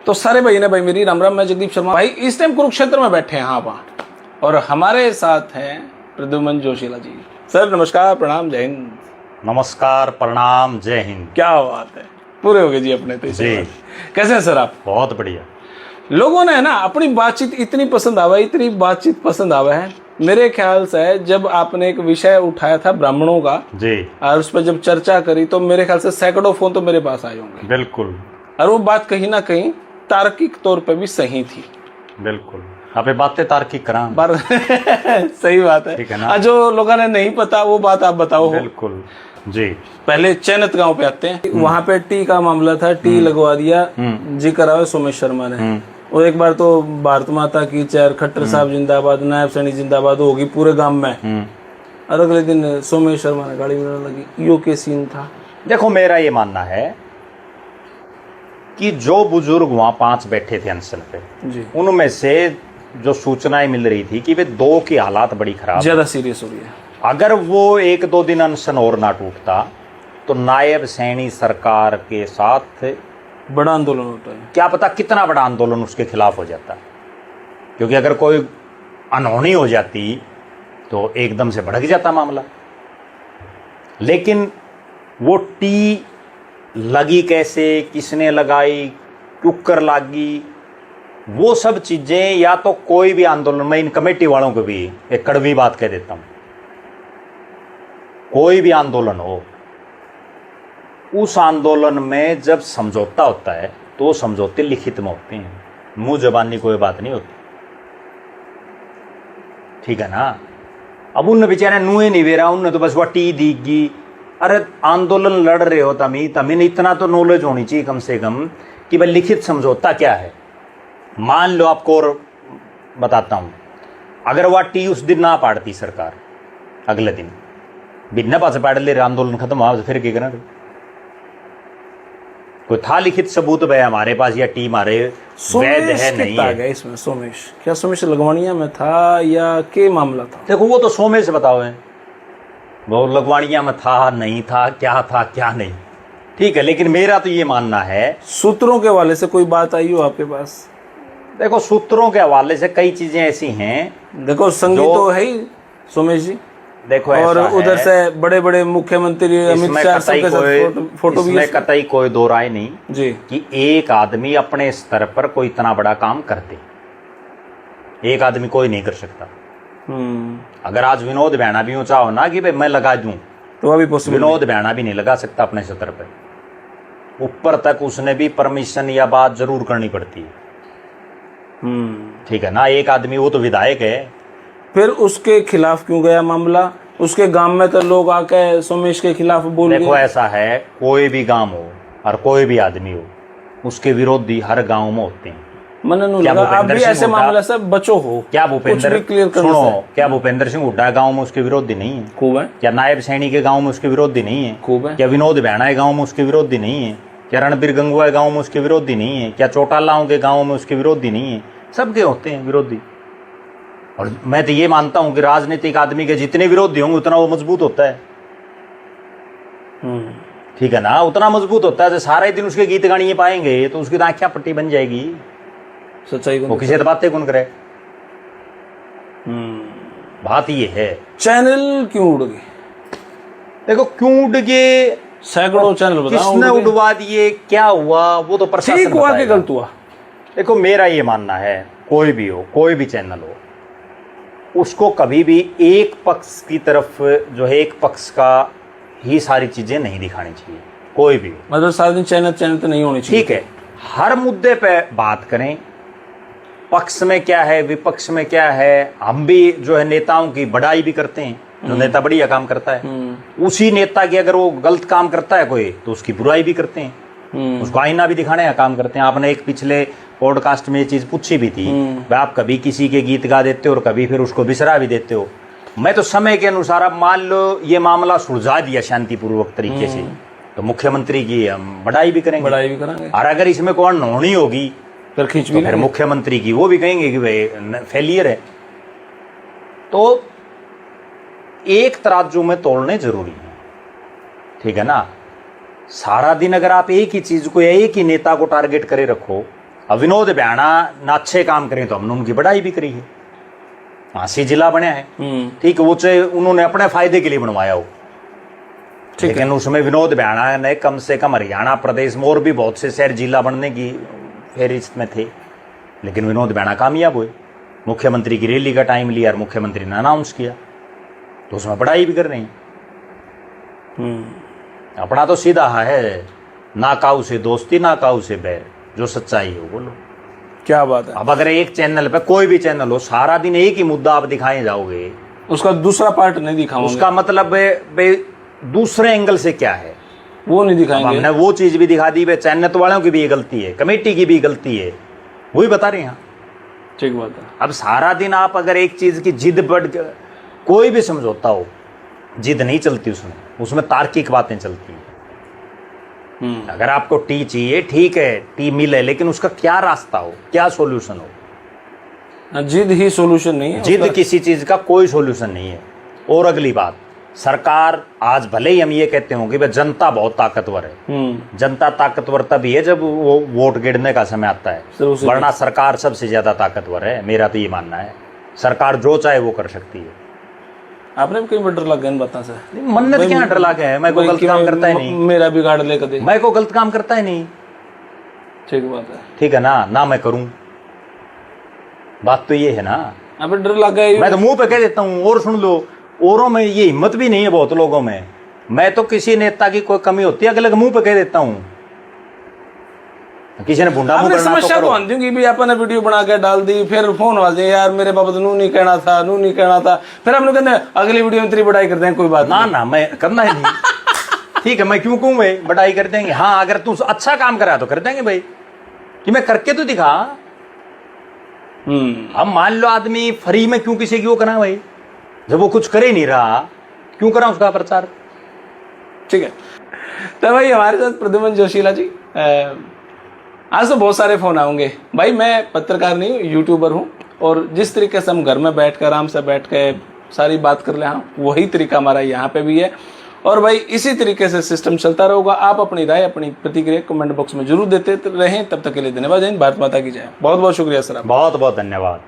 तो सारे भाई ने भाई मेरी राम राम, मैं जगदीप शर्मा भाई इस टाइम कुरुक्षेत्र में बैठे हैं हाँ वहाँ, और हमारे साथ हैं प्रद्युमन जोशीला जी। सर नमस्कार, प्रणाम, जय हिंद। नमस्कार, प्रणाम, जय हिंद। क्या बात है, पूरे हो गए जी अपने तो जी। कैसे हैं सर आप? बहुत बढ़िया। लोगों ने ना अपनी बातचीत इतनी पसंद आवा, इतनी बातचीत पसंद आवा है। मेरे ख्याल से जब आपने एक विषय उठाया था ब्राह्मणों का जी, और उस पर जब चर्चा करी तो मेरे ख्याल से सैकड़ों फोन तो मेरे पास आए होंगे। बिल्कुल। और वो बात कहीं ना कहीं तार्किक तौर पे भी सही थी। बिल्कुल, आप बातें तार्किक करा सही बात है, ठीक है ना। जो लोगों ने नहीं पता वो बात आप बताओ। बिल्कुल जी। पहले चैनत गांव पे आते हैं, वहां पे टी का मामला था, टी लगवा दिया जी करावे सोमेश शर्मा ने। और एक बार तो भारत माता की चेयर, खट्टर साहब जिंदाबाद, नायब सैनी जिंदाबाद होगी पूरे गांव में। और अगले दिन सोमेश शर्मा ने गाड़ी मिलने लगी। यो के सीन था। देखो, मेरा ये मानना है कि जो बुजुर्ग वहां 5 बैठे थे अनशन पे जी, उनमें से जो सूचनाएं मिल रही थी कि वे 2 की हालात बड़ी खराब, ज्यादा सीरियस हो रही है। अगर वो 1-2 दिन अनशन और ना टूटता तो नायब सैनी सरकार के साथ बड़ा आंदोलन होता है। क्या पता कितना बड़ा आंदोलन उसके खिलाफ हो जाता, क्योंकि अगर कोई अनहोनी हो जाती तो एकदम से भड़क जाता मामला। लेकिन वो टी लगी कैसे, किसने लगाई, कुकर लागी, वो सब चीजें, या तो कोई भी आंदोलन में इन कमेटी वालों को भी एक कड़वी बात कह देता हूं, कोई भी आंदोलन हो, उस आंदोलन में जब समझौता होता है तो वो समझौते लिखित में होते हैं, मुंह जबानी कोई बात नहीं होती, ठीक है ना। अब उन बेचारे नुए नहीं वेरा, उनने तो बस वह टी दीगी। अरे आंदोलन लड़ रहे हो तमीन इतना तो नॉलेज होनी चाहिए कम से कम कि भाई लिखित समझौता क्या है। मान लो आपको और बताता हूं, अगर वह टी उस दिन ना पाड़ती सरकार, अगले दिन बिना पास पाड़ ले आंदोलन खत्म हुआ, फिर क्या करना? कोई था लिखित सबूत भाई हमारे पास, या टी मारे वैध है नहीं है? इसमें सोमेश क्या, सोमेश लगवानिया में था या के मामला था? देखो, वो तो सोमेश से बताओ है, वो लगवानिया में था नहीं था, क्या नहीं, ठीक है। लेकिन मेरा तो ये मानना है, सूत्रों के हवाले से कोई बात आई हो आपके पास? देखो, सूत्रों के हवाले से कई चीजें ऐसी हैं। देखो संगी तो है ही सोमेश जी, देखो, और उधर से बड़े बड़े मुख्यमंत्री अमित शाह सबके साथ फोटो भी, इसमें कतई कोई दो राय नहीं जी कि एक आदमी अपने स्तर पर कोई इतना बड़ा काम करते, एक आदमी कोई नहीं कर सकता। अगर आज विनोद भैणा भी ऊंचा हो ना कि भाई मैं लगा दूं, तो अभी विनोद भैणा भी नहीं लगा सकता अपने स्तर पर, ऊपर तक उसने भी परमिशन या बात जरूर करनी पड़ती है, ठीक है ना। एक आदमी, वो तो विधायक है। फिर उसके खिलाफ क्यों गया मामला? उसके गांव में तो लोग आके सोमेश के खिलाफ बोल गए। देखो, ऐसा है, कोई भी गांव हो और कोई भी आदमी हो, उसके विरोधी हर गांव में होते हैं। मैंने लगा आप भी ऐसे मामले से बचो हो। क्या भूपेंद्र, सुनो, क्या भूपेंद्र सिंह हुड्डा गांव में उसके विरोधी नहीं है? खूब है। क्या नायब सैनी के गांव में उसके विरोधी नहीं है? खूब है। क्या विनोद भैणा के गांव में उसके विरोधी नहीं है? क्या रणबीर गंगुआ के गांव में उसके विरोधी नहीं है? क्या चौटालाओं के गांव में उसके विरोधी नहीं है? सबके होते हैं विरोधी। और मैं तो ये मानता हूं कि राजनीतिक आदमी के जितने विरोधी होंगे उतना वो मजबूत होता है, ठीक है ना, उतना मजबूत होता है। तो सारे दिन उसके गीत गाने पाएंगे तो उसकी आंखें पट्टी बन जाएगी, सच्चाई वो किसी बातें कौन करे। बात ये है, चैनल क्यों उड़ गए? देखो, क्यों उड़ गए, सैकड़ों चैनल बताओ, किसने उड़वा दिए, क्या हुआ, वो तो प्रशासन ठीक हुआ कि गलत हुआ? देखो, मेरा ये मानना है, कोई भी हो, कोई भी चैनल हो, उसको कभी भी एक पक्ष की तरफ, जो है एक पक्ष का ही सारी चीजें नहीं दिखानी चाहिए, कोई भी। मतलब सारा दिन चैनल तो नहीं होनी चाहिए, ठीक है। हर मुद्दे पे बात करें, पक्ष में क्या है, विपक्ष में क्या है। हम भी जो है नेताओं की बड़ाई भी करते हैं, जो नेता बढ़िया काम करता है, उसी नेता की अगर वो गलत काम करता है कोई, तो उसकी बुराई भी करते हैं, उसको आईना भी दिखाने का काम करते हैं। आपने एक पिछले पॉडकास्ट में ये चीज पूछी भी थी, भाई आप कभी किसी के गीत गा देते हो और कभी फिर उसको बिसरा भी देते हो। मैं तो समय के अनुसार, अब मान लो ये मामला सुलझा दिया शांतिपूर्वक तरीके से, तो मुख्यमंत्री की हम बड़ाई भी करेंगे, और अगर इसमें कोई अनहोनी होगी फिर खींच तो फिर मुख्यमंत्री की वो भी कहेंगे कि भाई फेलियर है। तो एक तराजू में तोड़ने जरूरी है, ठीक है ना। सारा दिन अगर आप एक ही चीज को या एक ही नेता को टारगेट करे रखो अब विनोद भ्याणा ना अच्छे काम करें तो हमने उनकी बड़ाई भी करी है। झांसी जिला बनया है, ठीक है, वो चाहे उन्होंने अपने फायदे के लिए बनवाया हो, लेकिन उसमें विनोद भ्याणा ने कम से कम हरियाणा प्रदेश में और भी बहुत से शहर जिला बनने की फेरिस्त में थे, लेकिन विनोद भ्याणा कामयाब हुए। मुख्यमंत्री की रैली का टाइम लिया और मुख्यमंत्री ने अनाउंस किया, तो उसमें बड़ाई भी कर रहे हैं। अपना तो सीधा है, ना काऊ से दोस्ती ना काऊ से बैर, जो सच्चाई हो बोलो। क्या बात है। अब अगर एक चैनल पे कोई भी चैनल हो, सारा दिन एक ही मुद्दा आप दिखाए जाओगे, उसका दूसरा पार्ट नहीं दिखाओगे, उसका मतलब दूसरे एंगल से क्या है वो नहीं दिखाएंगे। हमने वो चीज भी दिखा दी, चैनल वालों की भी ये गलती है, कमेटी की भी गलती है, वही बता रहे हैं। ठीक बात है। अब सारा दिन आप अगर एक चीज की जिद बढ़, कोई भी समझौता हो, जिद नहीं चलती उसमें तार्किक बातें चलती हैं। अगर आपको टी चाहिए, ठीक है, टी मिले, लेकिन उसका क्या रास्ता हो, क्या सॉल्यूशन हो। जिद ही सॉल्यूशन नहीं है, जिद किसी चीज का कोई सॉल्यूशन नहीं है। और अगली बात, सरकार आज भले ही हम ये कहते हो कि भाई जनता बहुत ताकतवर है, जनता ताकतवर तभी है जब वो वोट गिरने का समय आता है, वरना सरकार सबसे ज्यादा ताकतवर है। मेरा तो ये मानना है, सरकार जो चाहे वो कर सकती है। आपने भी कहीं पर डर लग गया बता से मन्नत क्या डर लगा है, मैं को गलत काम करता है नहीं, मेरा बिगाड़ ले कदे, मैं को गलत काम करता है नहीं। ठीक बात है, ठीक है ना मैं करूं, बात तो ये है ना। अब डर लग गया, मैं तो मुंह पे कह देता हूं। और सुन लो, औरों में ये हिम्मत भी नहीं है बहुत लोगों में। मैं तो किसी नेता की कोई कमी होती है अगले के मुंह पे कह देता हूं। किसी ने भुंडा मुंह करना समस्या तो आती कि भी आपने वीडियो बना के डाल दी, फिर फोन वाल दे यार मेरे बाबा नू नहीं कहना था, नू नहीं कहना था, फिर हम लोग कहते हैं अगली वीडियो में तेरी बड़ाई करते हैं। कोई बात ना मैं करना ही नहीं। ठीक है, मैं क्यों कहूं भाई, बड़ाई कर देंगे। हाँ, अगर तू अच्छा काम करा तो कर देंगे भाई, कि मैं करके तो दिखा। अब मान लो आदमी फ्री में क्यों किसी की वो करा भाई, जब वो कुछ करे नहीं रहा, क्यों करा उसका प्रचार। ठीक है, तो भाई हमारे साथ प्रद्युमन जोशीला जी, आज तो बहुत सारे फोन आएंगे भाई। मैं पत्रकार नहीं हूँ, यूट्यूबर हूँ, और जिस तरीके से हम घर में बैठ कर आराम से बैठ के सारी बात कर ले, हाँ वही तरीका हमारा यहाँ पे भी है। और भाई इसी तरीके से सिस्टम चलता रहेगा। आप अपनी राय, अपनी प्रतिक्रिया कमेंट बॉक्स में जरूर देते रहें। तब तक के लिए धन्यवाद। भारत माता की जय। बहुत बहुत शुक्रिया सर, बहुत बहुत धन्यवाद।